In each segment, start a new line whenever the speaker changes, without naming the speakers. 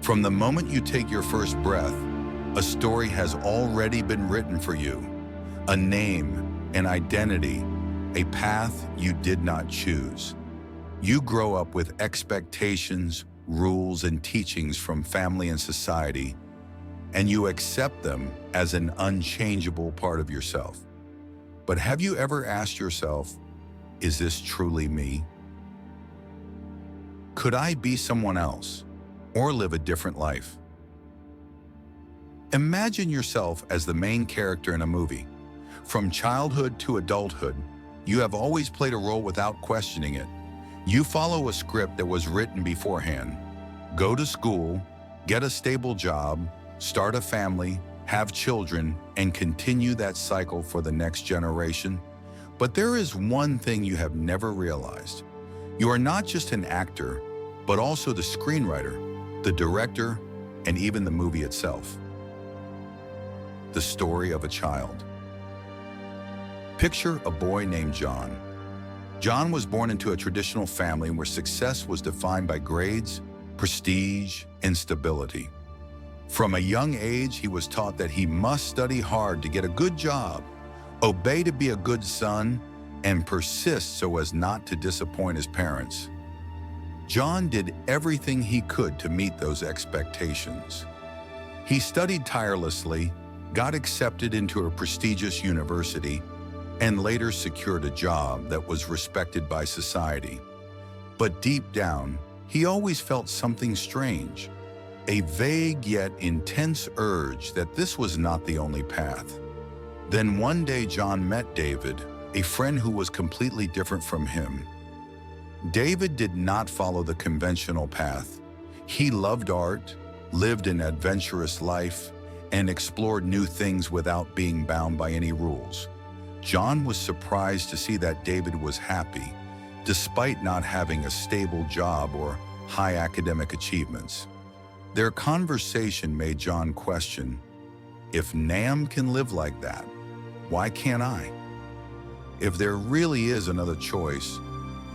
From the moment you take your first breath, a story has already been written for you. A name, an identity, a path you did not choose. You grow up with expectations, rules, and teachings from family and society, and you accept them as an unchangeable part of yourself. But have you ever asked yourself, is this truly me? Could I be someone else or live a different life? Imagine yourself as the main character in a movie. From childhood to adulthood, you have always played a role without questioning it. You follow a script that was written beforehand. Go to school, get a stable job, start a family, have children, and continue that cycle for the next generation. But there is one thing you have never realized. You are not just an actor, but also the screenwriter, the director, and even the movie itself. The story of a child. Picture a boy named John. John was born into a traditional family where success was defined by grades, prestige, and stability. From a young age, he was taught that he must study hard to get a good job, obey to be a good son, and persist so as not to disappoint his parents. John did everything he could to meet those expectations. He studied tirelessly, got accepted into a prestigious university, and later secured a job that was respected by society. But deep down, he always felt something strange, a vague yet intense urge that this was not the only path. Then one day John met David, a friend who was completely different from him. David did not follow the conventional path. He loved art, lived an adventurous life, and explored new things without being bound by any rules. John was surprised to see that David was happy, despite not having a stable job or high academic achievements. Their conversation made John question, if Nam can live like that, why can't I? If there really is another choice,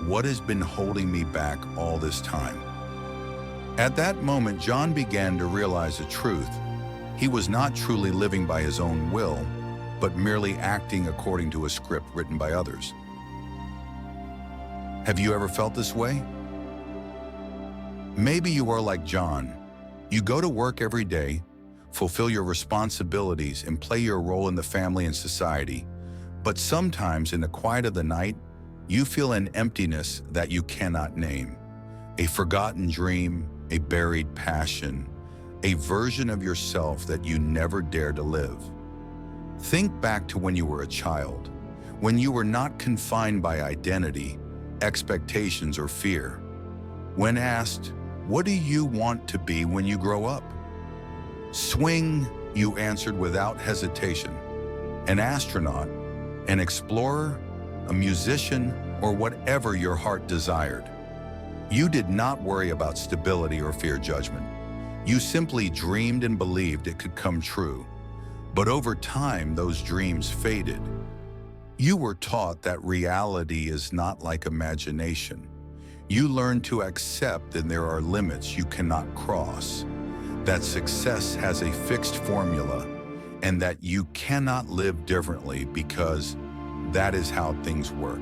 what has been holding me back all this time? At that moment, John began to realize the truth. He was not truly living by his own will, but merely acting according to a script written by others. Have you ever felt this way? Maybe you are like John. You go to work every day, fulfill your responsibilities, and play your role in the family and society. But sometimes, in the quiet of the night, you feel an emptiness that you cannot name. A forgotten dream, a buried passion, a version of yourself that you never dared to live. Think back to when you were a child, when you were not confined by identity, expectations, or fear. When asked, what do you want to be when you grow up? Swing, you answered without hesitation. An astronaut, an explorer, a musician, or whatever your heart desired. You did not worry about stability or fear judgment. You simply dreamed and believed it could come true. But over time, those dreams faded. You were taught that reality is not like imagination. You learned to accept that there are limits you cannot cross, that success has a fixed formula, and that you cannot live differently because that is how things work.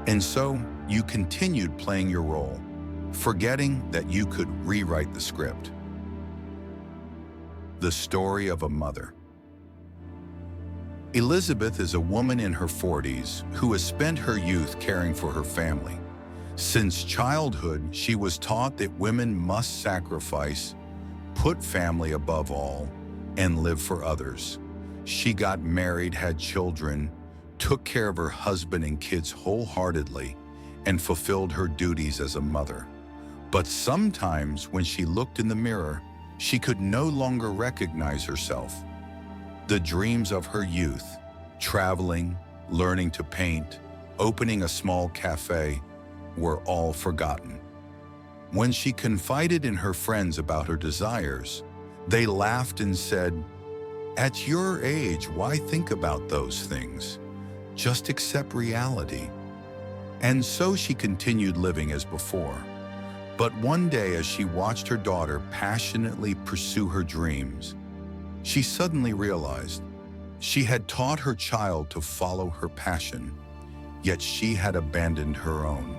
And so, you continued playing your role, forgetting that you could rewrite the script. The story of a mother. Elizabeth is a woman in her 40s who has spent her youth caring for her family. Since childhood, she was taught that women must sacrifice, put family above all, and live for others. She got married, had children, took care of her husband and kids wholeheartedly, and fulfilled her duties as a mother. But sometimes when she looked in the mirror, she could no longer recognize herself. The dreams of her youth, traveling, learning to paint, opening a small cafe, were all forgotten. When she confided in her friends about her desires, they laughed and said, "At your age, why think about those things? Just accept reality." And so she continued living as before. But one day, as she watched her daughter passionately pursue her dreams, she suddenly realized she had taught her child to follow her passion, yet she had abandoned her own.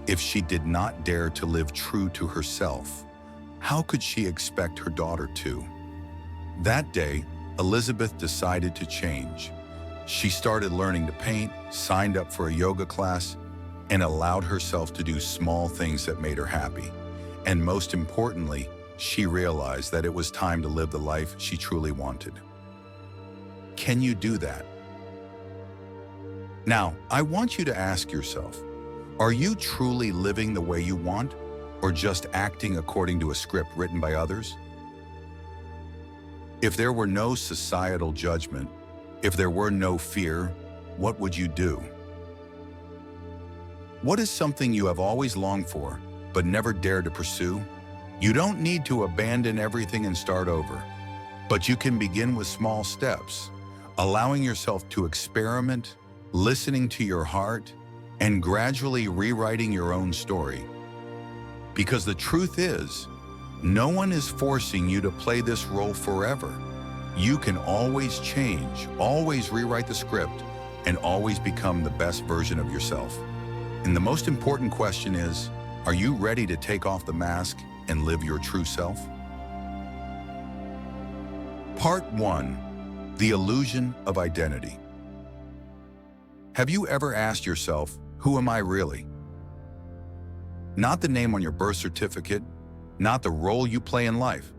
If she did not dare to live true to herself, how could she expect her daughter to? That day, Elizabeth decided to change. She started learning to paint, signed up for a yoga class, and allowed herself to do small things that made her happy. And most importantly, she realized that it was time to live the life she truly wanted. Can you do that? Now, I want you to ask yourself, are you truly living the way you want, or just acting according to a script written by others? If there were no societal judgment, if there were no fear, what would you do? What is something you have always longed for, but never dared to pursue? You don't need to abandon everything and start over, but you can begin with small steps, allowing yourself to experiment, listening to your heart, and gradually rewriting your own story. Because the truth is, no one is forcing you to play this role forever. You can always change, always rewrite the script, and always become the best version of yourself. And the most important question is, are you ready to take off the mask and live your true self? Part 1. The Illusion of Identity. Have you ever asked yourself, who am I really? Not the name on your birth certificate, not the role you play in life,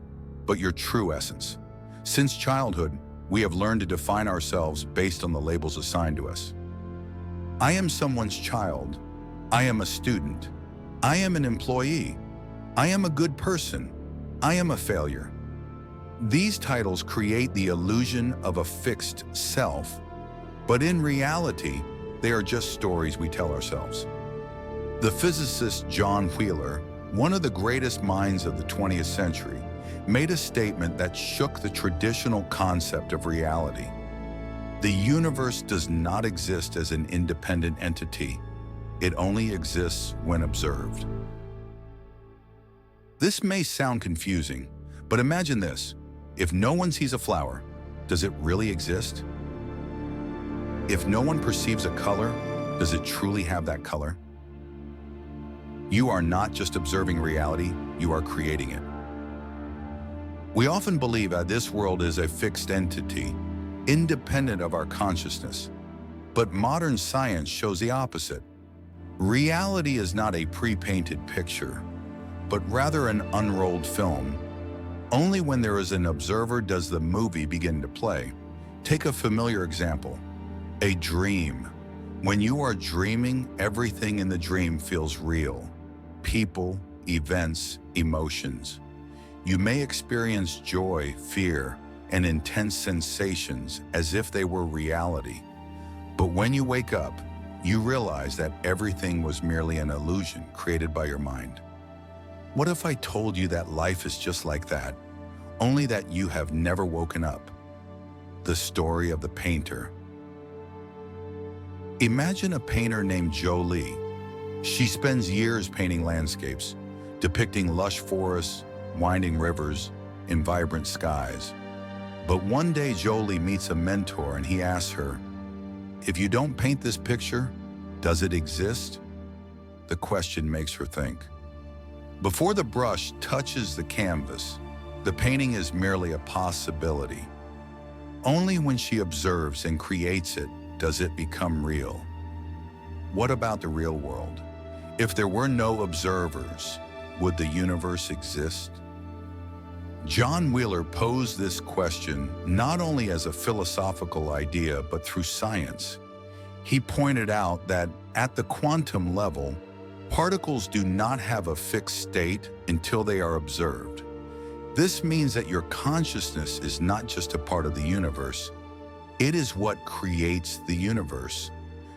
but your true essence. Since childhood, we have learned to define ourselves based on the labels assigned to us. I am someone's child. I am a student. I am an employee. I am a good person. I am a failure. These titles create the illusion of a fixed self, but in reality, they are just stories we tell ourselves. The physicist John Wheeler, one of the greatest minds of the 20th century, made a statement that shook the traditional concept of reality. The universe does not exist as an independent entity. It only exists when observed. This may sound confusing, but imagine this. If no one sees a flower, does it really exist? If no one perceives a color, does it truly have that color? You are not just observing reality, you are creating it. We often believe that this world is a fixed entity, independent of our consciousness. But modern science shows the opposite. Reality is not a pre-painted picture, but rather an unrolled film. Only when there is an observer does the movie begin to play. Take a familiar example, a dream. When you are dreaming, everything in the dream feels real. People, events, emotions. You may experience joy, fear, and intense sensations as if they were reality. But when you wake up, you realize that everything was merely an illusion created by your mind. What if I told you that life is just like that, only that you have never woken up? The story of the painter. Imagine a painter named Jolie. She spends years painting landscapes, depicting lush forests, winding rivers, and vibrant skies. But one day Jolie meets a mentor and he asks her, if you don't paint this picture, does it exist? The question makes her think. Before the brush touches the canvas, the painting is merely a possibility. Only when she observes and creates it does it become real. What about the real world? If there were no observers, would the universe exist? John Wheeler posed this question not only as a philosophical idea, but through science. He pointed out that at the quantum level, particles do not have a fixed state until they are observed. This means that your consciousness is not just a part of the universe. It is what creates the universe.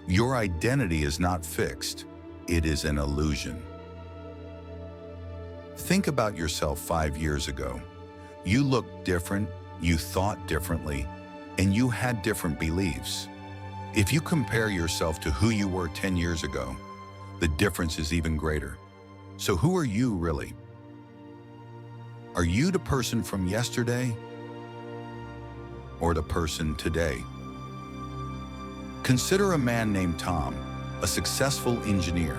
Your identity is not fixed. It is an illusion. Think about yourself 5 years ago. You looked different, you thought differently, and you had different beliefs. If you compare yourself to who you were 10 years ago, the difference is even greater. So who are you really? Are you the person from yesterday or the person today? Consider a man named Tom, a successful engineer.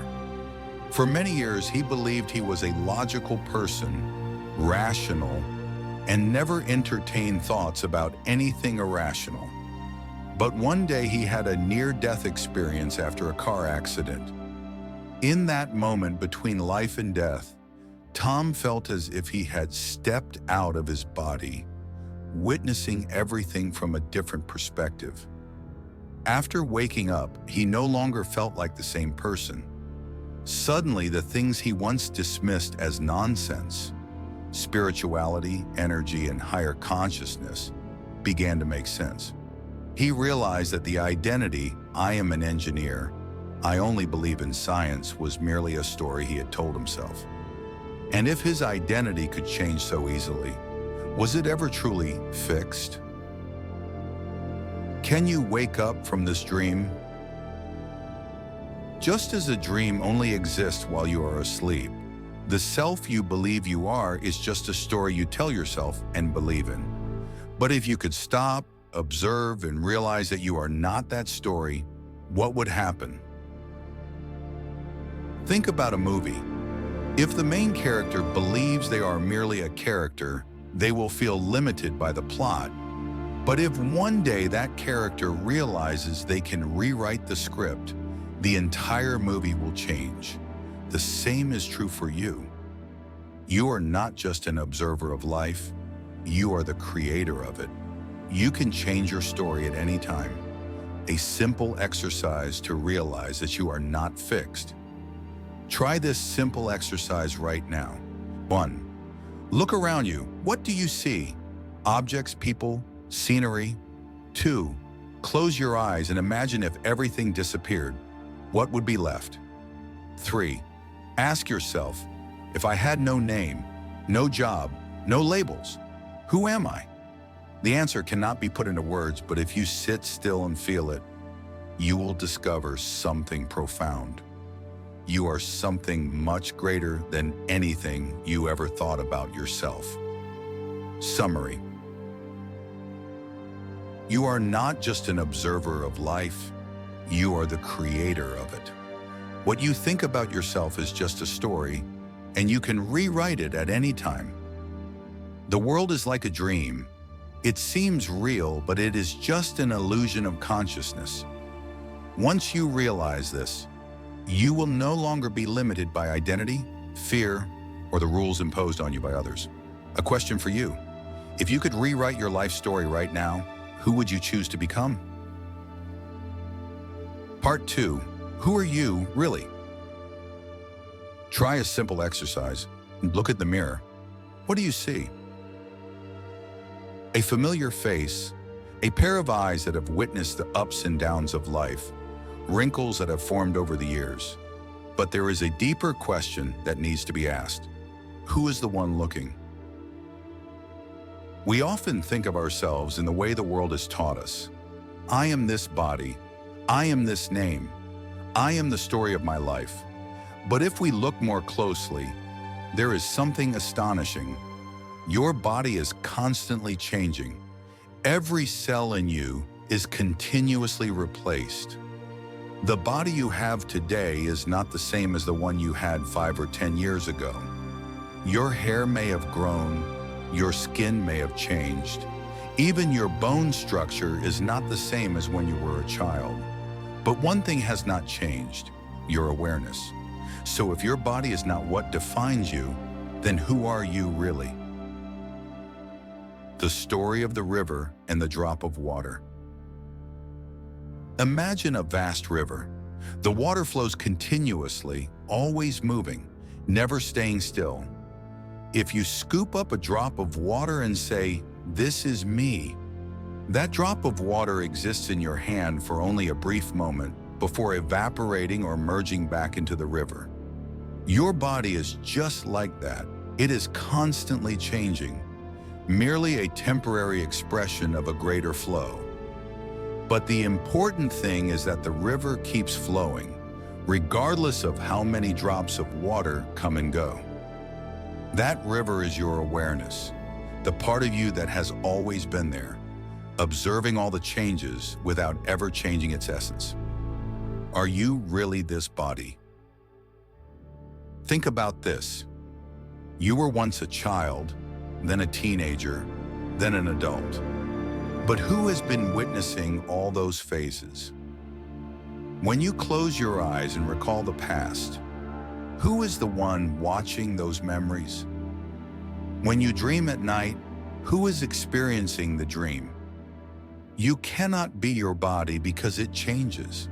For many years, he believed he was a logical person, rational, and never entertained thoughts about anything irrational. But one day he had a near-death experience after a car accident. In that moment between life and death, Tom felt as if he had stepped out of his body, witnessing everything from a different perspective. After waking up, he no longer felt like the same person. Suddenly, the things he once dismissed as nonsense, spirituality, energy, and higher consciousness, began to make sense. He realized that the identity, "I am an engineer, I only believe in science," was merely a story he had told himself. And if his identity could change so easily, was it ever truly fixed? Can you wake up from this dream? Just as a dream only exists while you are asleep, the self you believe you are is just a story you tell yourself and believe in. But if you could stop, observe, and realize that you are not that story, what would happen? Think about a movie. If the main character believes they are merely a character, they will feel limited by the plot. But if one day that character realizes they can rewrite the script, the entire movie will change. The same is true for you. You are not just an observer of life, you are the creator of it. You can change your story at any time. A simple exercise to realize that you are not fixed. Try this simple exercise right now. 1. Look around you. What do you see? Objects, people, scenery? 2. Close your eyes and imagine if everything disappeared. What would be left? 3. Ask yourself, if I had no name, no job, no labels, who am I? The answer cannot be put into words, but if you sit still and feel it, you will discover something profound. You are something much greater than anything you ever thought about yourself. Summary. You are not just an observer of life, you are the creator of it. What you think about yourself is just a story, and you can rewrite it at any time. The world is like a dream. It seems real, but it is just an illusion of consciousness. Once you realize this, you will no longer be limited by identity, fear, or the rules imposed on you by others. A question for you. If you could rewrite your life story right now, who would you choose to become? Part 2. Who are you, really? Try a simple exercise. Look at the mirror. What do you see? A familiar face, a pair of eyes that have witnessed the ups and downs of life, wrinkles that have formed over the years. But there is a deeper question that needs to be asked. Who is the one looking? We often think of ourselves in the way the world has taught us. I am this body. I am this name. I am the story of my life. But if we look more closely, there is something astonishing. Your body is constantly changing. Every cell in you is continuously replaced. The body you have today is not the same as the one you had 5 or 10 years ago. Your hair may have grown, your skin may have changed. Even your bone structure is not the same as when you were a child. But one thing has not changed, your awareness. So if your body is not what defines you, then who are you really? The story of the river and the drop of water. Imagine a vast river. The water flows continuously, always moving, never staying still. If you scoop up a drop of water and say, "This is me," that drop of water exists in your hand for only a brief moment before evaporating or merging back into the river. Your body is just like that. It is constantly changing, merely a temporary expression of a greater flow. But the important thing is that the river keeps flowing, regardless of how many drops of water come and go. That river is your awareness, the part of you that has always been there, observing all the changes without ever changing its essence. Are you really this body? Think about this. You were once a child, then a teenager, then an adult. But who has been witnessing all those phases? When you close your eyes and recall the past, who is the one watching those memories? When you dream at night, who is experiencing the dream? You cannot be your body because it changes.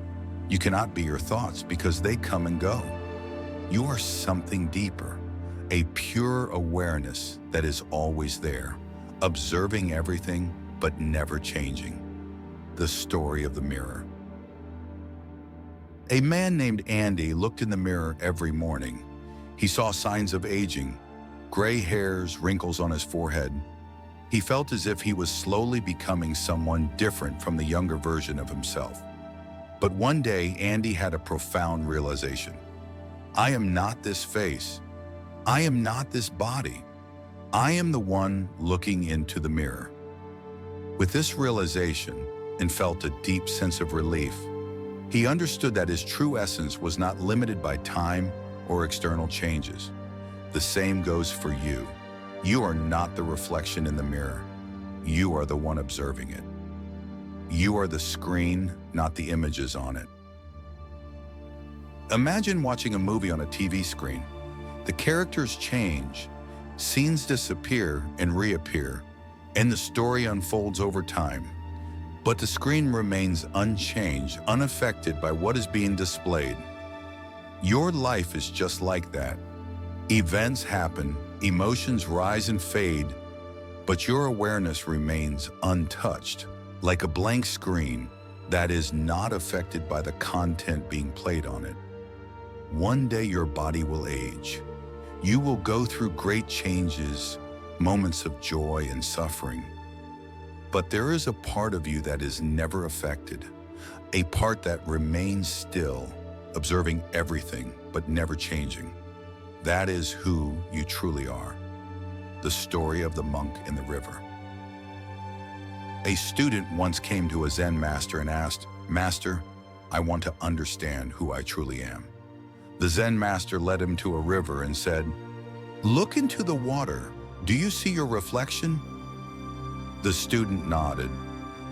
You cannot be your thoughts because they come and go. You are something deeper, a pure awareness that is always there, observing everything but never changing. The story of the mirror. A man named Andy looked in the mirror every morning. He saw signs of aging, gray hairs, wrinkles on his forehead. He felt as if he was slowly becoming someone different from the younger version of himself. But one day, Andy had a profound realization. I am not this face. I am not this body. I am the one looking into the mirror. With this realization, and felt a deep sense of relief, he understood that his true essence was not limited by time or external changes. The same goes for you. You are not the reflection in the mirror. You are the one observing it. You are the screen, not the images on it. Imagine watching a movie on a TV screen. The characters change, scenes disappear and reappear, and the story unfolds over time. But the screen remains unchanged, unaffected by what is being displayed. Your life is just like that. Events happen, emotions rise and fade, but your awareness remains untouched, like a blank screen that is not affected by the content being played on it. One day your body will age. You will go through great changes, moments of joy and suffering. But there is a part of you that is never affected, a part that remains still, observing everything but never changing. That is who you truly are. The story of the monk in the river. A student once came to a Zen master and asked, "Master, I want to understand who I truly am." The Zen master led him to a river and said, "Look into the water. Do you see your reflection?" The student nodded.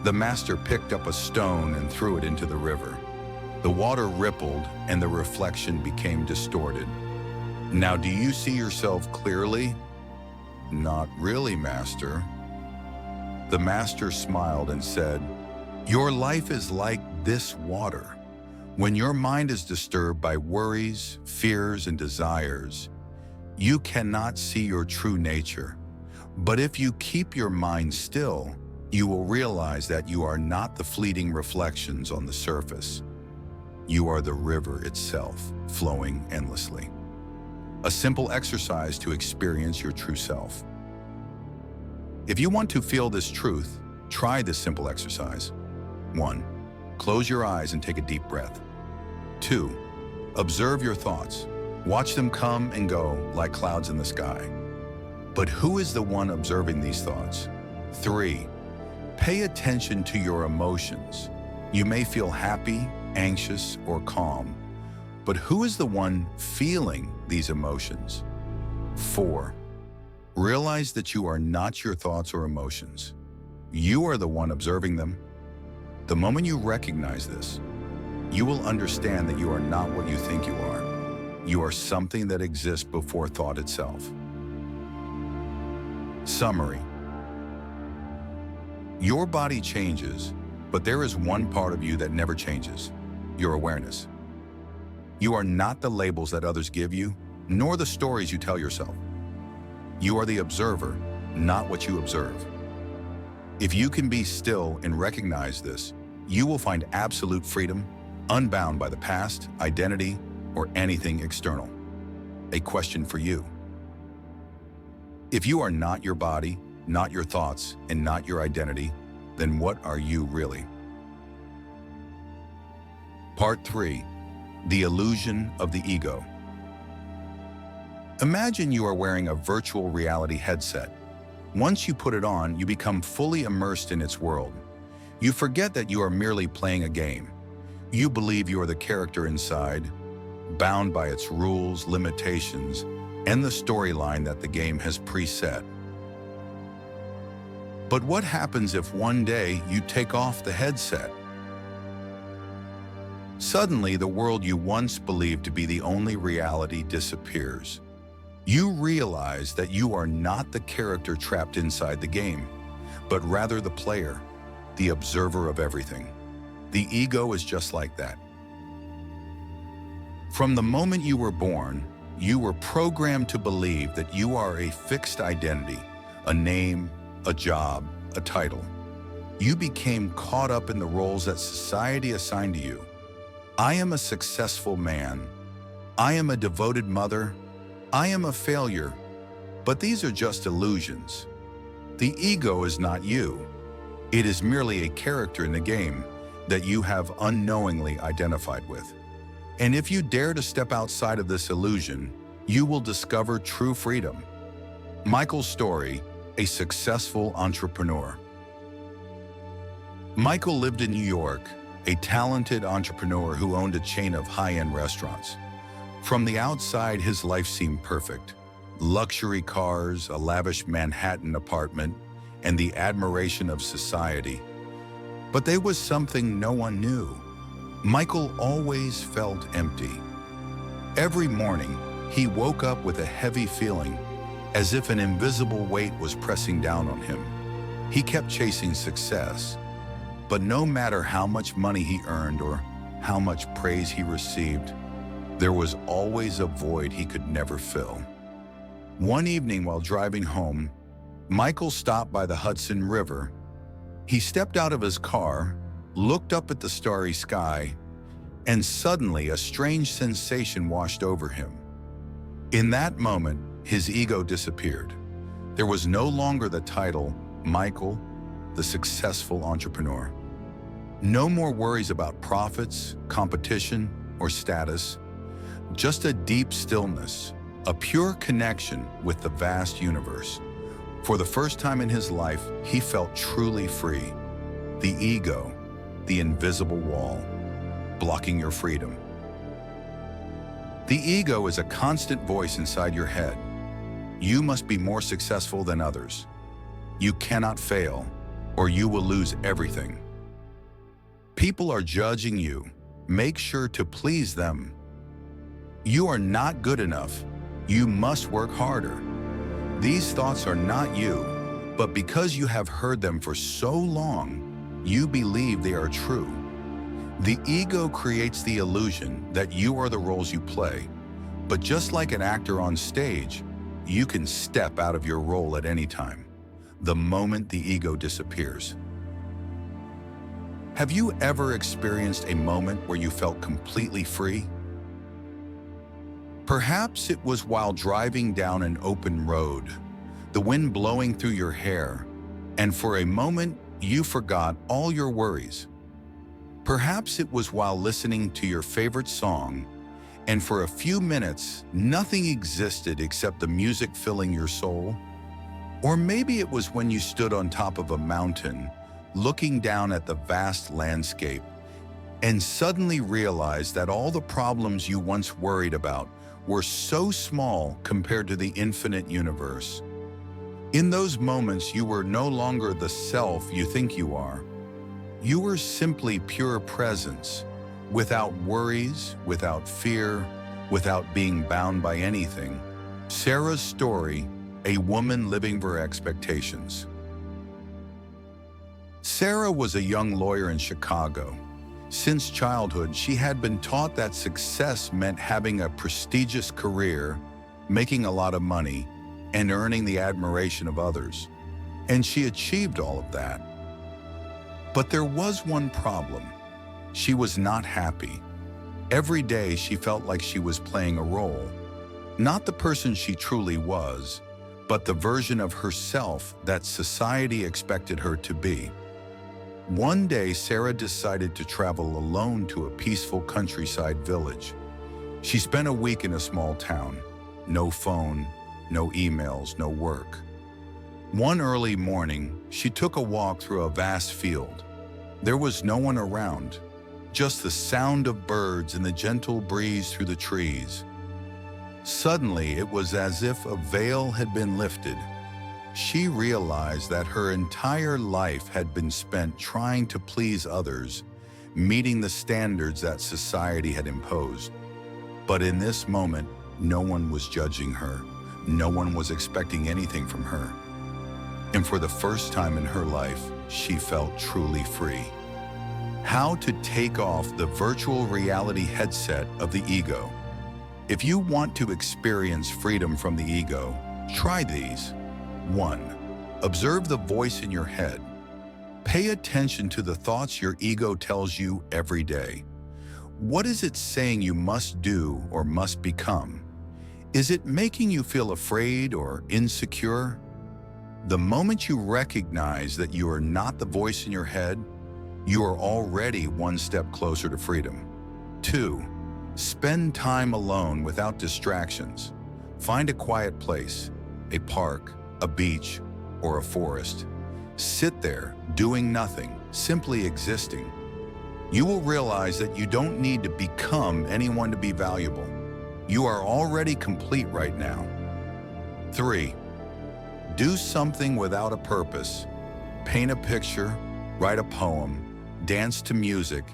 The master picked up a stone and threw it into the river. The water rippled and the reflection became distorted. "Now, do you see yourself clearly?" "Not really, master." The master smiled and said, "Your life is like this water. When your mind is disturbed by worries, fears, and desires, you cannot see your true nature. But if you keep your mind still, you will realize that you are not the fleeting reflections on the surface. You are the river itself, flowing endlessly." A simple exercise to experience your true self. If you want to feel this truth, try this simple exercise. 1. Close your eyes and take a deep breath. 2. Observe your thoughts. Watch them come and go like clouds in the sky. But who is the one observing these thoughts? 3. Pay attention to your emotions. You may feel happy, anxious, or calm, but who is the one feeling these emotions? 4. Realize that you are not your thoughts or emotions. You are the one observing them. The moment you recognize this, you will understand that you are not what you think you are. You are something that exists before thought itself. Summary. Your body changes, but there is one part of you that never changes: your awareness. You are not the labels that others give you, nor the stories you tell yourself. You are the observer, not what you observe. If you can be still and recognize this, you will find absolute freedom, unbound by the past, identity, or anything external. A question for you. If you are not your body, not your thoughts, and not your identity, then what are you really? Part 3. The illusion of the ego. Imagine you are wearing a virtual reality headset. Once you put it on, you become fully immersed in its world. You forget that you are merely playing a game. You believe you are the character inside, bound by its rules, limitations, and the storyline that the game has preset. But what happens if one day you take off the headset? Suddenly, the world you once believed to be the only reality disappears. You realize that you are not the character trapped inside the game, but rather the player, the observer of everything. The ego is just like that. From the moment you were born, you were programmed to believe that you are a fixed identity, a name, a job, a title. You became caught up in the roles that society assigned to you. I am a successful man. I am a devoted mother. I am a failure. But these are just illusions. The ego is not you. It is merely a character in the game that you have unknowingly identified with. And if you dare to step outside of this illusion, you will discover true freedom. Michael's story, a successful entrepreneur. Michael lived in New York, a talented entrepreneur who owned a chain of high-end restaurants. From the outside, his life seemed perfect. Luxury cars, a lavish Manhattan apartment, and the admiration of society. But there was something no one knew. Michael always felt empty. Every morning, he woke up with a heavy feeling, as if an invisible weight was pressing down on him. He kept chasing success, but no matter how much money he earned or how much praise he received, there was always a void he could never fill. One evening while driving home, Michael stopped by the Hudson River. He stepped out of his car, looked up at the starry sky, and suddenly a strange sensation washed over him. In that moment, his ego disappeared. There was no longer the title, Michael, the successful entrepreneur. No more worries about profits, competition, or status. Just a deep stillness, a pure connection with the vast universe. For the first time in his life, he felt truly free. The ego, the invisible wall, blocking your freedom. The ego is a constant voice inside your head. You must be more successful than others. You cannot fail, or you will lose everything. People are judging you. Make sure to please them. You are not good enough. You must work harder. These thoughts are not you, but because you have heard them for so long, you believe they are true. The ego creates the illusion that you are the roles you play, but just like an actor on stage, you can step out of your role at any time, the moment the ego disappears. Have you ever experienced a moment where you felt completely free? Perhaps it was while driving down an open road, the wind blowing through your hair, and for a moment you forgot all your worries. Perhaps it was while listening to your favorite song, and for a few minutes nothing existed except the music filling your soul. Or maybe it was when you stood on top of a mountain, looking down at the vast landscape, and suddenly realized that all the problems you once worried about were so small compared to the infinite universe. In those moments, you were no longer the self you think you are. You were simply pure presence, without worries, without fear, without being bound by anything. Sarah's story, a woman living for expectations. Sarah was a young lawyer in Chicago. Since childhood, she had been taught that success meant having a prestigious career, making a lot of money, and earning the admiration of others. And she achieved all of that. But there was one problem. She was not happy. Every day she felt like she was playing a role. Not the person she truly was, but the version of herself that society expected her to be. One day, Sarah decided to travel alone to a peaceful countryside village. She spent a week in a small town. No phone, no emails, no work. One early morning, she took a walk through a vast field. There was no one around, just the sound of birds and the gentle breeze through the trees. Suddenly, it was as if a veil had been lifted. She realized that her entire life had been spent trying to please others, meeting the standards that society had imposed. But in this moment, no one was judging her. No one was expecting anything from her. And for the first time in her life, she felt truly free. How to take off the virtual reality headset of the ego. If you want to experience freedom from the ego, try these. 1. Observe the voice in your head. Pay attention to the thoughts your ego tells you every day. What is it saying you must do or must become? Is it making you feel afraid or insecure? The moment you recognize that you are not the voice in your head, you are already one step closer to freedom. 2. Spend time alone without distractions. Find a quiet place, a park, a beach, or a forest. Sit there, doing nothing, simply existing. You will realize that you don't need to become anyone to be valuable. You are already complete right now. 3. Do something without a purpose. Paint a picture, write a poem, dance to music,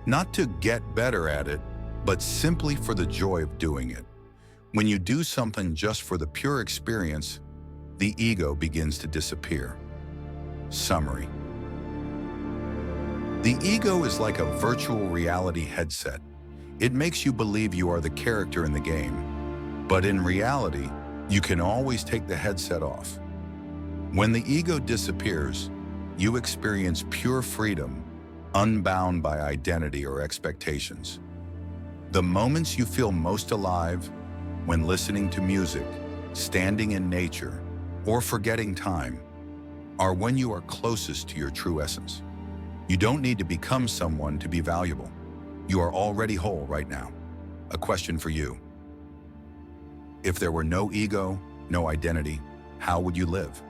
not to get better at it, but simply for the joy of doing it. When you do something just for the pure experience, the ego begins to disappear. Summary. The ego is like a virtual reality headset. It makes you believe you are the character in the game. But in reality, you can always take the headset off. When the ego disappears, you experience pure freedom, unbound by identity or expectations. The moments you feel most alive, when listening to music, standing in nature, or forgetting time, are when you are closest to your true essence. You don't need to become someone to be valuable. You are already whole right now. A question for you. If there were no ego, no identity, how would you live?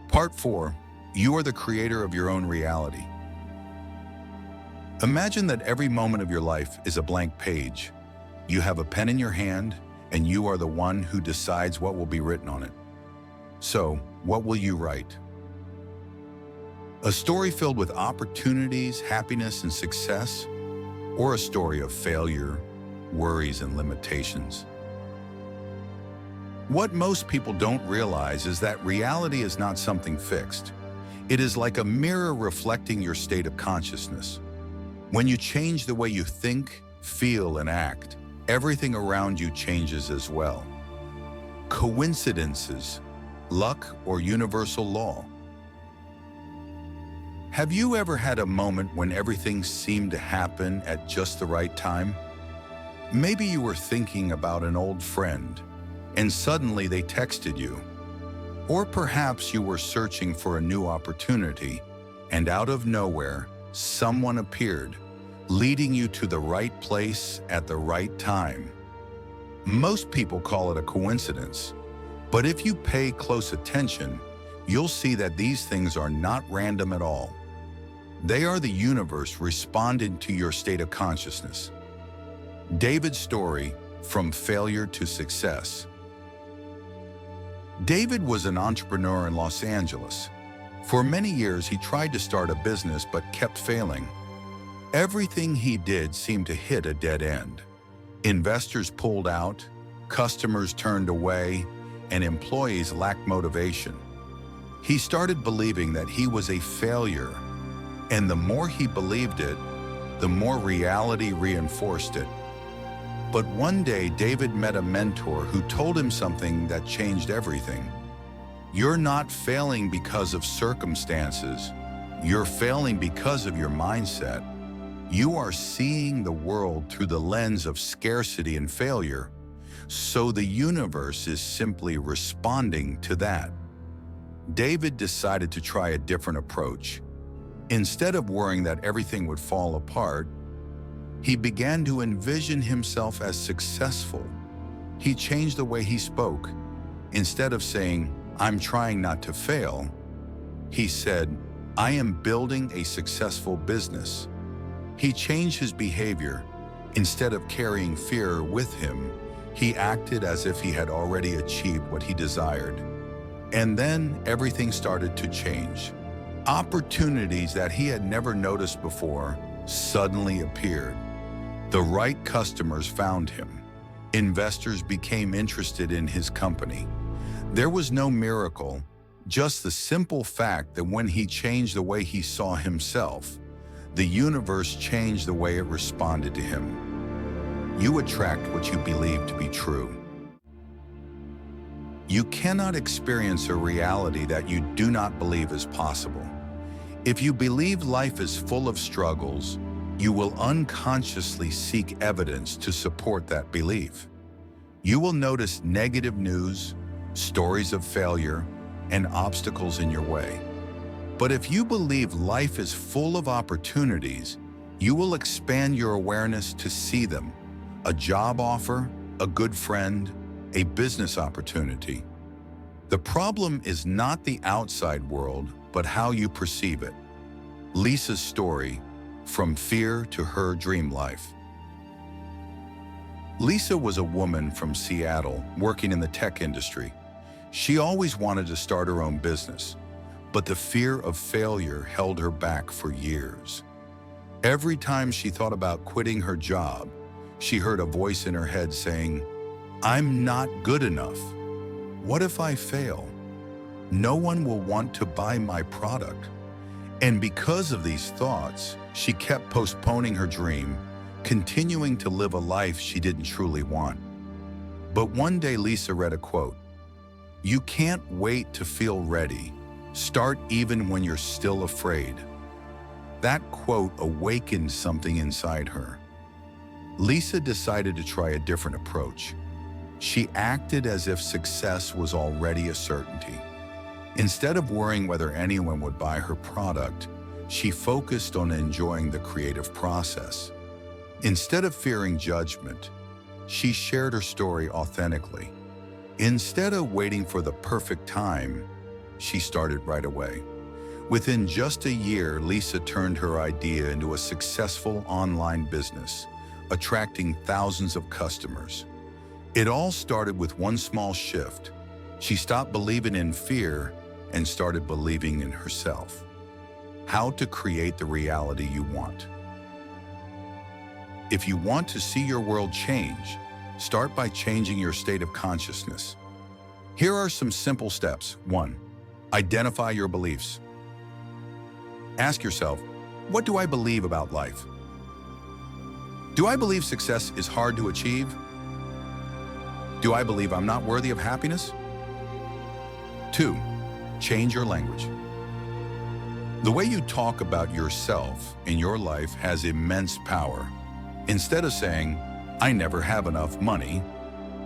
Part 4. You are the creator of your own reality. Imagine that every moment of your life is a blank page. You have a pen in your hand, and you are the one who decides what will be written on it. So, what will you write? A story filled with opportunities, happiness, and success, or a story of failure, worries, and limitations? What most people don't realize is that reality is not something fixed. It is like a mirror reflecting your state of consciousness. When you change the way you think, feel, and act, everything around you changes as well. Coincidences, luck, or universal law? Have you ever had a moment when everything seemed to happen at just the right time? Maybe you were thinking about an old friend, and suddenly they texted you. Or perhaps you were searching for a new opportunity, and out of nowhere, someone appeared, leading you to the right place at the right time. Most people call it a coincidence, but if you pay close attention, you'll see that these things are not random at all. They are the universe responding to your state of consciousness. David's story, from failure to success. David was an entrepreneur in Los Angeles. For many years, he tried to start a business but kept failing. Everything he did seemed to hit a dead end. Investors pulled out, customers turned away, and employees lacked motivation. He started believing that he was a failure, and the more he believed it, the more reality reinforced it. But one day, David met a mentor who told him something that changed everything. You're not failing because of circumstances. You're failing because of your mindset. You are seeing the world through the lens of scarcity and failure, so the universe is simply responding to that. David decided to try a different approach. Instead of worrying that everything would fall apart, he began to envision himself as successful. He changed the way he spoke. Instead of saying, "I'm trying not to fail," he said, "I am building a successful business." He changed his behavior. Instead of carrying fear with him, he acted as if he had already achieved what he desired. And then everything started to change. Opportunities that he had never noticed before suddenly appeared. The right customers found him. Investors became interested in his company. There was no miracle, just the simple fact that when he changed the way he saw himself, the universe changed the way it responded to him. You attract what you believe to be true. You cannot experience a reality that you do not believe is possible. If you believe life is full of struggles, you will unconsciously seek evidence to support that belief. You will notice negative news, stories of failure, and obstacles in your way. But if you believe life is full of opportunities, you will expand your awareness to see them. A job offer, a good friend, a business opportunity. The problem is not the outside world, but how you perceive it. Lisa's story, from fear to her dream life. Lisa was a woman from Seattle working in the tech industry. She always wanted to start her own business, but the fear of failure held her back for years. Every time she thought about quitting her job, she heard a voice in her head saying, "I'm not good enough. What if I fail? No one will want to buy my product." And because of these thoughts, she kept postponing her dream, continuing to live a life she didn't truly want. But one day Lisa read a quote, "You can't wait to feel ready. Start even when you're still afraid." That quote awakened something inside her. Lisa decided to try a different approach. She acted as if success was already a certainty. Instead of worrying whether anyone would buy her product, she focused on enjoying the creative process. Instead of fearing judgment, she shared her story authentically. Instead of waiting for the perfect time, she started right away. Within just a year, Lisa turned her idea into a successful online business, attracting thousands of customers. It all started with one small shift. She stopped believing in fear and started believing in herself. How to create the reality you want. If you want to see your world change, start by changing your state of consciousness. Here are some simple steps. 1. Identify your beliefs. Ask yourself, what do I believe about life? Do I believe success is hard to achieve? Do I believe I'm not worthy of happiness? 2. Change your language. The way you talk about yourself in your life has immense power. Instead of saying, "I never have enough money,"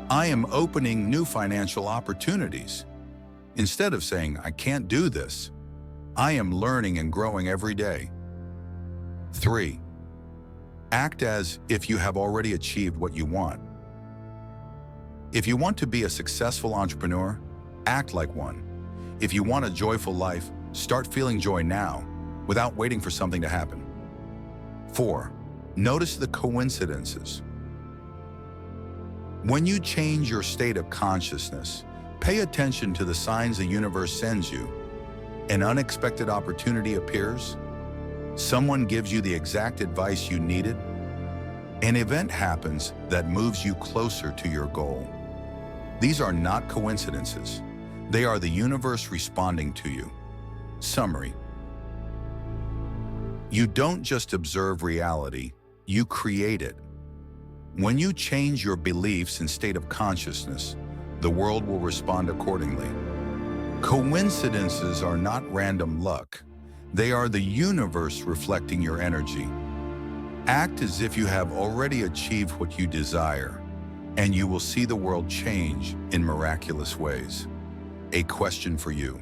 "I am opening new financial opportunities." Instead of saying, "I can't do this," "I am learning and growing every day." 3. Act as if you have already achieved what you want. If you want to be a successful entrepreneur, act like one. If you want a joyful life, start feeling joy now, without waiting for something to happen. 4. Notice the coincidences. When you change your state of consciousness, pay attention to the signs the universe sends you. An unexpected opportunity appears. Someone gives you the exact advice you needed. An event happens that moves you closer to your goal. These are not coincidences. They are the universe responding to you. Summary. You don't just observe reality, you create it. When you change your beliefs and state of consciousness, the world will respond accordingly. Coincidences are not random luck. They are the universe reflecting your energy. Act as if you have already achieved what you desire, and you will see the world change in miraculous ways. A question for you.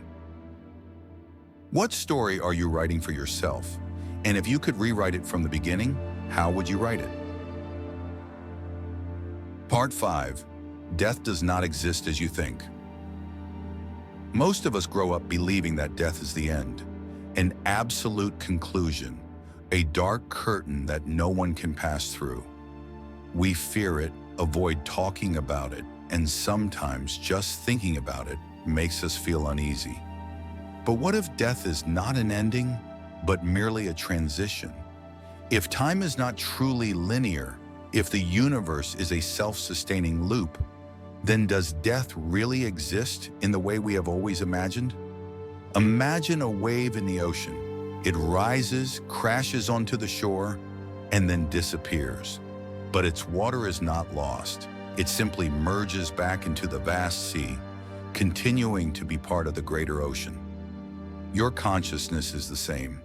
What story are you writing for yourself? And if you could rewrite it from the beginning, how would you write it? Part 5. Death does not exist as you think. Most of us grow up believing that death is the end, an absolute conclusion, a dark curtain that no one can pass through. We fear it, avoid talking about it, and sometimes just thinking about it makes us feel uneasy. But what if death is not an ending, but merely a transition? If time is not truly linear, if the universe is a self-sustaining loop, then does death really exist in the way we have always imagined? Imagine a wave in the ocean. It rises, crashes onto the shore, and then disappears. But its water is not lost. It simply merges back into the vast sea, continuing to be part of the greater ocean. Your consciousness is the same.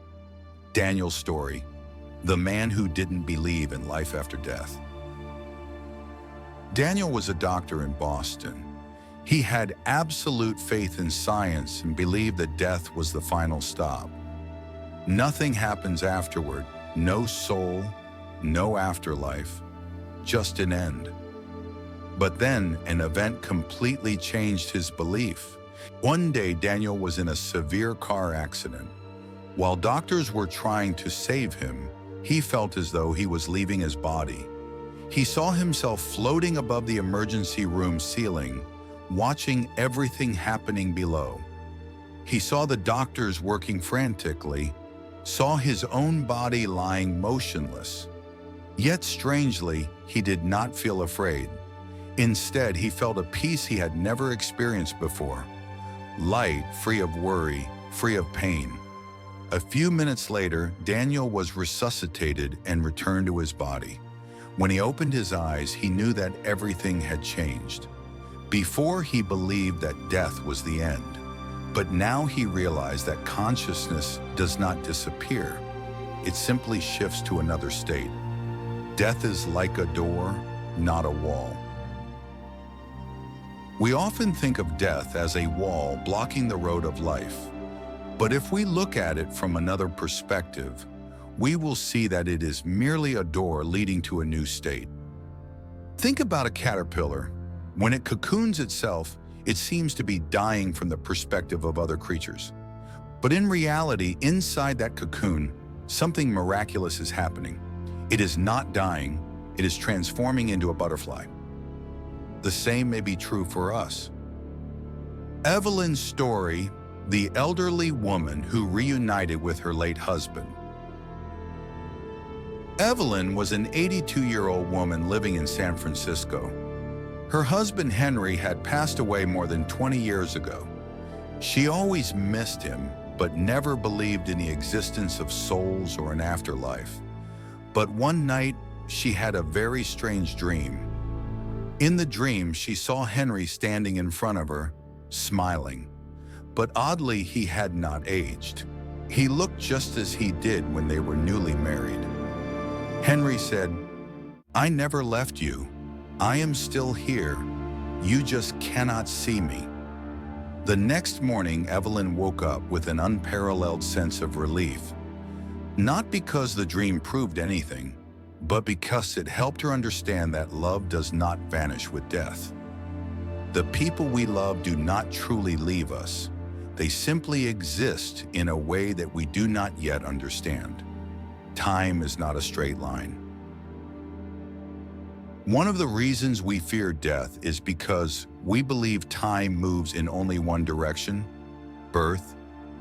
Daniel's story, the man who didn't believe in life after death. Daniel was a doctor in Boston. He had absolute faith in science and believed that death was the final stop. Nothing happens afterward, no soul, no afterlife, just an end. But then an event completely changed his belief. One day, Daniel was in a severe car accident. While doctors were trying to save him, he felt as though he was leaving his body. He saw himself floating above the emergency room ceiling, watching everything happening below. He saw the doctors working frantically, saw his own body lying motionless. Yet strangely, he did not feel afraid. Instead, he felt a peace he had never experienced before. Light, free of worry, free of pain. A few minutes later, Daniel was resuscitated and returned to his body. When he opened his eyes, he knew that everything had changed. Before, he believed that death was the end, but now he realized that consciousness does not disappear. It simply shifts to another state. Death is like a door, not a wall. We often think of death as a wall blocking the road of life. But if we look at it from another perspective, we will see that it is merely a door leading to a new state. Think about a caterpillar. When it cocoons itself, it seems to be dying from the perspective of other creatures. But in reality, inside that cocoon, something miraculous is happening. It is not dying, it is transforming into a butterfly. The same may be true for us. Evelyn's story, the elderly woman who reunited with her late husband. Evelyn was an 82-year-old woman living in San Francisco. Her husband Henry had passed away more than 20 years ago. She always missed him, but never believed in the existence of souls or an afterlife. But one night, she had a very strange dream. In the dream, she saw Henry standing in front of her, smiling. But oddly, he had not aged. He looked just as he did when they were newly married. Henry said, "I never left you. I am still here. You just cannot see me." The next morning, Evelyn woke up with an unparalleled sense of relief. Not because the dream proved anything, but because it helped her understand that love does not vanish with death. The people we love do not truly leave us. They simply exist in a way that we do not yet understand. Time is not a straight line. One of the reasons we fear death is because we believe time moves in only one direction: birth,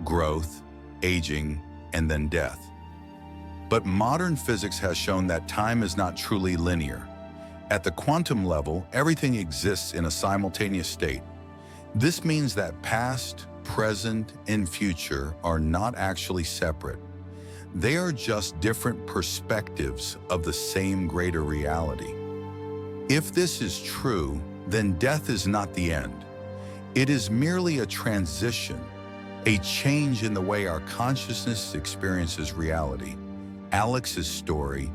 growth, aging, and then death. But modern physics has shown that time is not truly linear. At the quantum level, everything exists in a simultaneous state. This means that past, present, and future are not actually separate. They are just different perspectives of the same greater reality. If this is true, then death is not the end. It is merely a transition, a change in the way our consciousness experiences reality. Alex's story,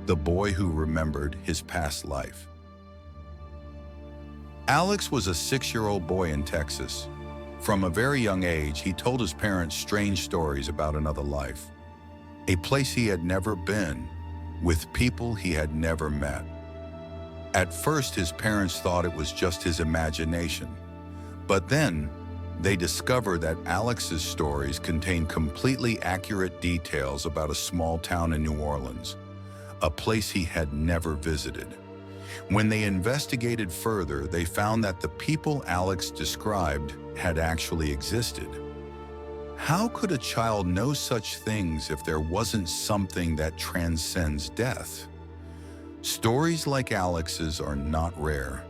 the boy who remembered his past life. Alex was a 6-year-old boy in Texas. From a very young age, he told his parents strange stories about another life, a place he had never been, with people he had never met. At first, his parents thought it was just his imagination, but then they discovered that Alex's stories contained completely accurate details about a small town in New Orleans, a place he had never visited. When they investigated further, they found that the people Alex described had actually existed. How could a child know such things if there wasn't something that transcends death? Stories like Alex's are not rare.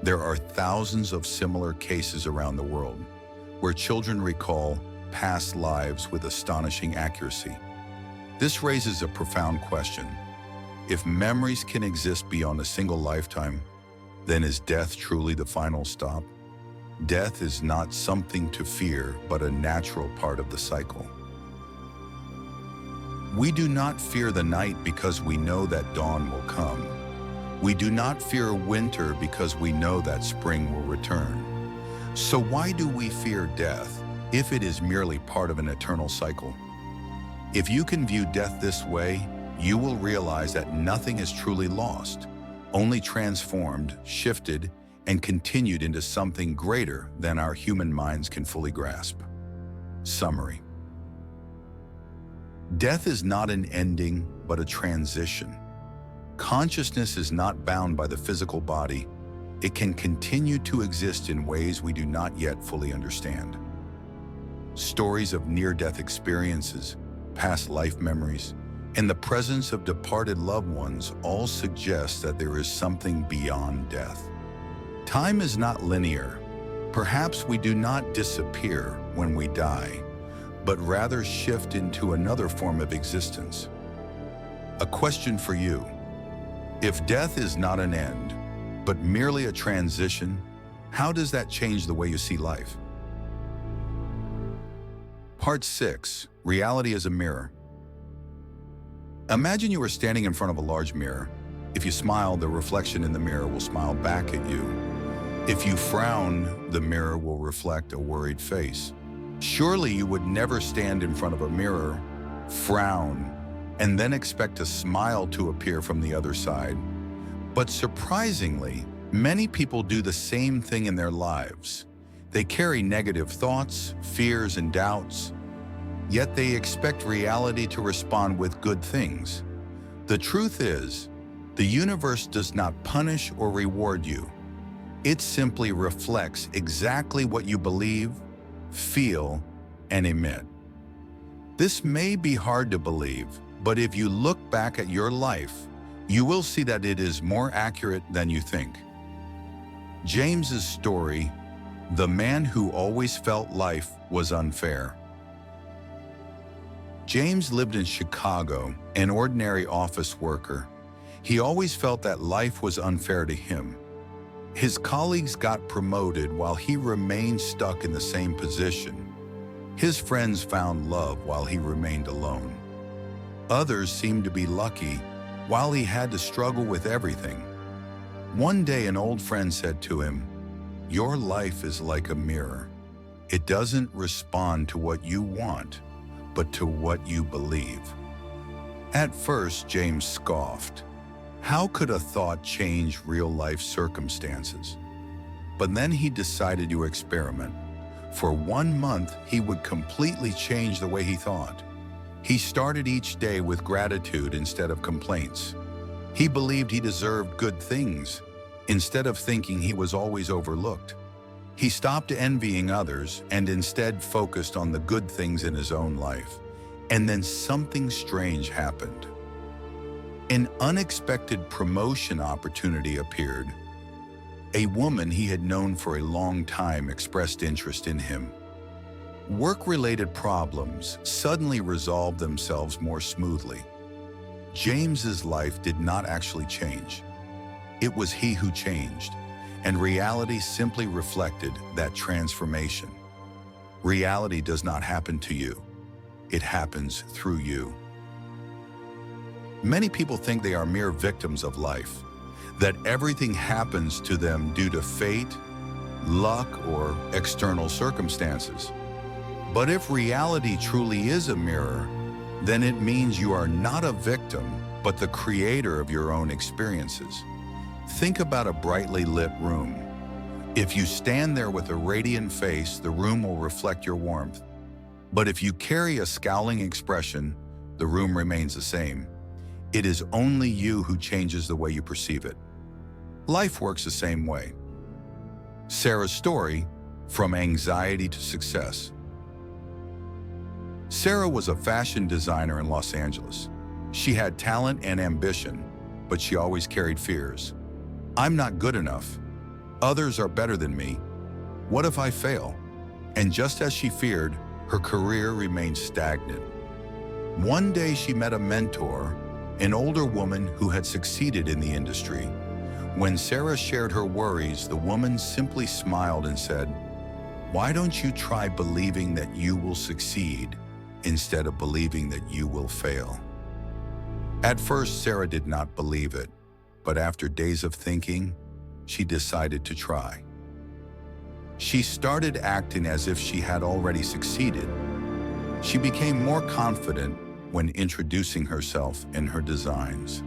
There are thousands of similar cases around the world where children recall past lives with astonishing accuracy. This raises a profound question. If memories can exist beyond a single lifetime, then is death truly the final stop? Death is not something to fear, but a natural part of the cycle. We do not fear the night because we know that dawn will come. We do not fear winter because we know that spring will return. So why do we fear death if it is merely part of an eternal cycle? If you can view death this way, you will realize that nothing is truly lost, only transformed, shifted, and continued into something greater than our human minds can fully grasp. Summary. Death is not an ending, but a transition. Consciousness is not bound by the physical body. It can continue to exist in ways we do not yet fully understand. Stories of near-death experiences, past life memories, and the presence of departed loved ones all suggest that there is something beyond death. Time is not linear. Perhaps we do not disappear when we die, but rather shift into another form of existence. A question for you. If death is not an end, but merely a transition, how does that change the way you see life? Part 6. Reality as a mirror. Imagine you are standing in front of a large mirror. If you smile, the reflection in the mirror will smile back at you. If you frown, the mirror will reflect a worried face. Surely you would never stand in front of a mirror, frown, and then expect a smile to appear from the other side. But surprisingly, many people do the same thing in their lives. They carry negative thoughts, fears, and doubts, yet they expect reality to respond with good things. The truth is, the universe does not punish or reward you. It simply reflects exactly what you believe, feel, and emit. This may be hard to believe, but if you look back at your life, you will see that it is more accurate than you think. James's story, the man who always felt life was unfair. James lived in Chicago, an ordinary office worker. He always felt that life was unfair to him. His colleagues got promoted while he remained stuck in the same position. His friends found love while he remained alone. Others seemed to be lucky while he had to struggle with everything. One day, an old friend said to him, "Your life is like a mirror. It doesn't respond to what you want, but to what you believe." At first, James scoffed. How could a thought change real-life circumstances? But then he decided to experiment. For 1 month, he would completely change the way he thought. He started each day with gratitude instead of complaints. He believed he deserved good things, instead of thinking he was always overlooked. He stopped envying others and instead focused on the good things in his own life. And then something strange happened. An unexpected promotion opportunity appeared. A woman he had known for a long time expressed interest in him. Work-related problems suddenly resolved themselves more smoothly. James's life did not actually change. It was he who changed, and reality simply reflected that transformation. Reality does not happen to you. It happens through you. Many people think they are mere victims of life, that everything happens to them due to fate, luck, or external circumstances. But if reality truly is a mirror, then it means you are not a victim, but the creator of your own experiences. Think about a brightly lit room. If you stand there with a radiant face, the room will reflect your warmth. But if you carry a scowling expression, the room remains the same. It is only you who changes the way you perceive it. Life works the same way. Sarah's story, from anxiety to success. Sarah was a fashion designer in Los Angeles. She had talent and ambition, but she always carried fears. I'm not good enough. Others are better than me. What if I fail? And just as she feared, her career remained stagnant. One day she met a mentor, an older woman who had succeeded in the industry. When Sarah shared her worries, the woman simply smiled and said, "Why don't you try believing that you will succeed instead of believing that you will fail?" At first, Sarah did not believe it, but after days of thinking, she decided to try. She started acting as if she had already succeeded. She became more confident when introducing herself and her designs.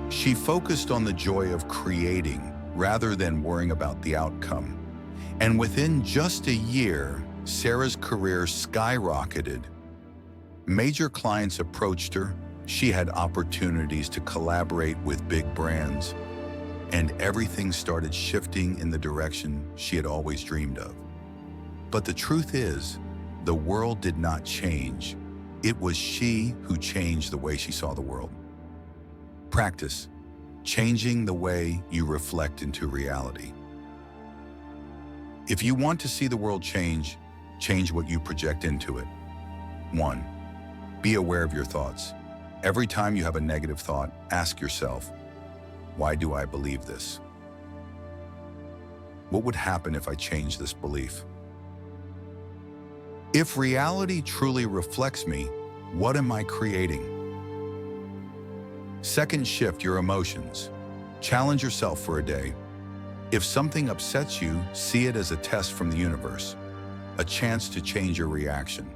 She focused on the joy of creating rather than worrying about the outcome. And within just a year, Sarah's career skyrocketed. Major clients approached her. She had opportunities to collaborate with big brands, and everything started shifting in the direction she had always dreamed of. But the truth is, the world did not change. It was she who changed the way she saw the world. Practice changing the way you reflect into reality. If you want to see the world change, change what you project into it. 1. Be aware of your thoughts. Every time you have a negative thought, ask yourself, why do I believe this? What would happen if I changed this belief? If reality truly reflects me, what am I creating? Second, shift your emotions. Challenge yourself for a day. If something upsets you, see it as a test from the universe, a chance to change your reaction.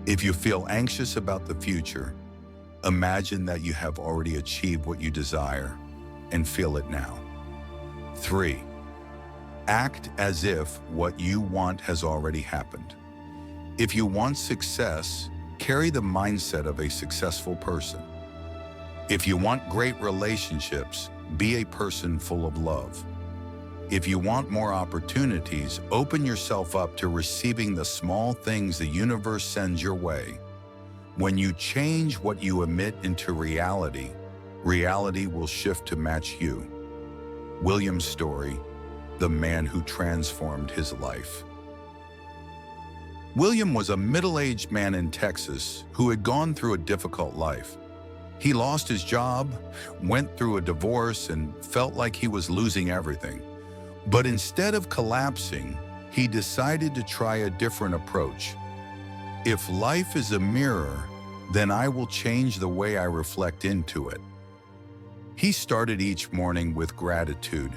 If you feel anxious about the future, imagine that you have already achieved what you desire and feel it now. 3. Act as if what you want has already happened. If you want success, carry the mindset of a successful person. If you want great relationships, be a person full of love. If you want more opportunities, open yourself up to receiving the small things the universe sends your way. When you change what you emit into reality, reality will shift to match you. William's story, the man who transformed his life. William was a middle-aged man in Texas who had gone through a difficult life. He lost his job, went through a divorce, and felt like he was losing everything. But instead of collapsing, he decided to try a different approach. If life is a mirror, then I will change the way I reflect into it. He started each morning with gratitude,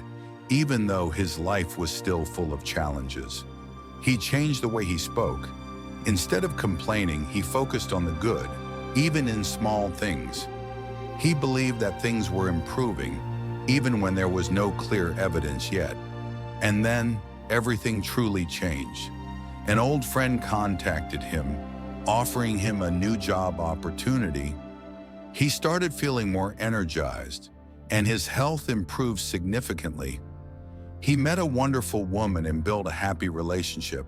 even though his life was still full of challenges. He changed the way he spoke. Instead of complaining, he focused on the good, even in small things. He believed that things were improving, even when there was no clear evidence yet. And then, everything truly changed. An old friend contacted him, offering him a new job opportunity. He started feeling more energized, and his health improved significantly. He met a wonderful woman and built a happy relationship.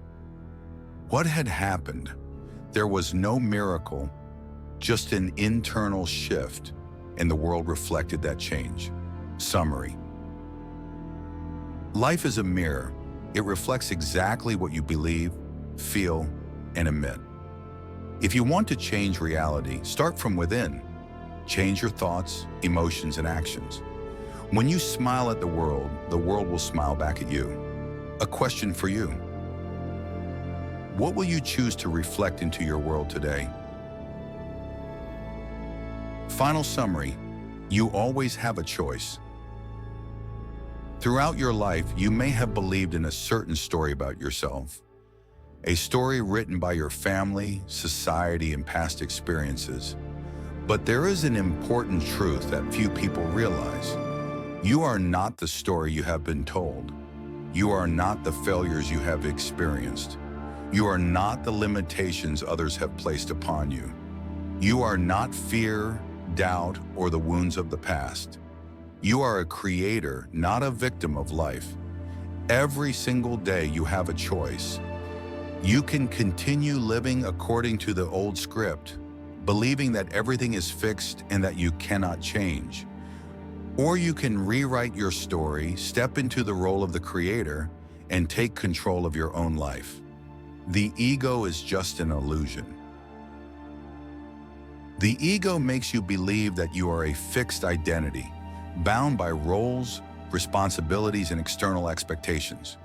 What had happened? There was no miracle, just an internal shift, and the world reflected that change. Summary. Life is a mirror. It reflects exactly what you believe, feel, and emit. If you want to change reality, start from within. Change your thoughts, emotions, and actions. When you smile at the world will smile back at you. A question for you. What will you choose to reflect into your world today? Final summary, you always have a choice. Throughout your life, you may have believed in a certain story about yourself, a story written by your family, society, and past experiences. But there is an important truth that few people realize. You are not the story you have been told. You are not the failures you have experienced. You are not the limitations others have placed upon you. You are not fear, doubt, or the wounds of the past. You are a creator, not a victim of life. Every single day you have a choice. You can continue living according to the old script, believing that everything is fixed and that you cannot change. Or you can rewrite your story, step into the role of the creator, and take control of your own life. The ego is just an illusion. The ego makes you believe that you are a fixed identity, bound by roles, responsibilities, and external expectations.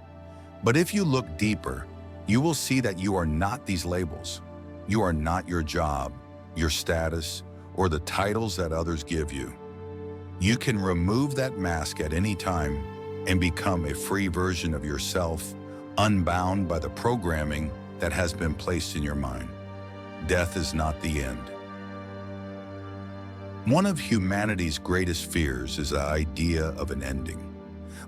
But if you look deeper, you will see that you are not these labels. You are not your job, your status, or the titles that others give you. You can remove that mask at any time and become a free version of yourself, unbound by the programming that has been placed in your mind. Death is not the end. One of humanity's greatest fears is the idea of an ending.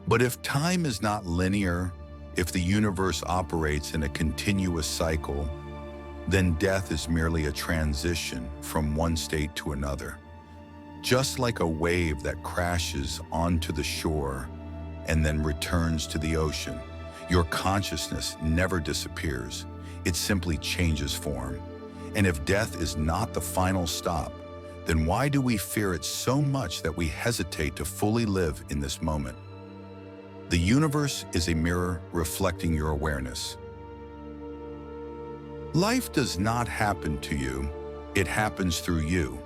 But if time is not linear, if the universe operates in a continuous cycle, then death is merely a transition from one state to another. Just like a wave that crashes onto the shore and then returns to the ocean, your consciousness never disappears. It simply changes form. And if death is not the final stop, then why do we fear it so much that we hesitate to fully live in this moment? The universe is a mirror reflecting your awareness. Life does not happen to you, it happens through you.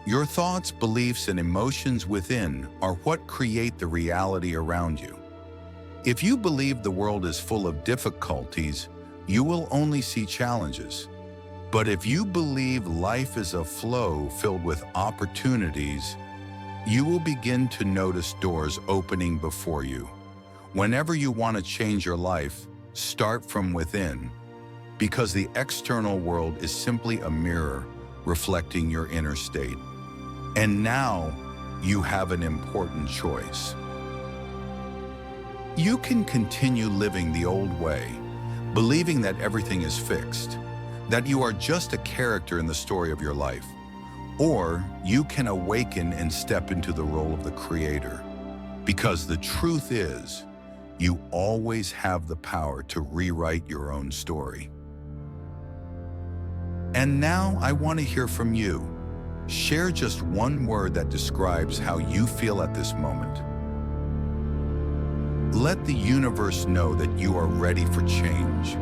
Your thoughts, beliefs, and emotions within are what create the reality around you. If you believe the world is full of difficulties, you will only see challenges. But if you believe life is a flow filled with opportunities, you will begin to notice doors opening before you. Whenever you want to change your life, start from within, because the external world is simply a mirror reflecting your inner state. And now you have an important choice. You can continue living the old way, believing that everything is fixed, that you are just a character in the story of your life. Or you can awaken and step into the role of the creator. Because the truth is, you always have the power to rewrite your own story. And now I want to hear from you. Share just one word that describes how you feel at this moment. Let the universe know that you are ready for change,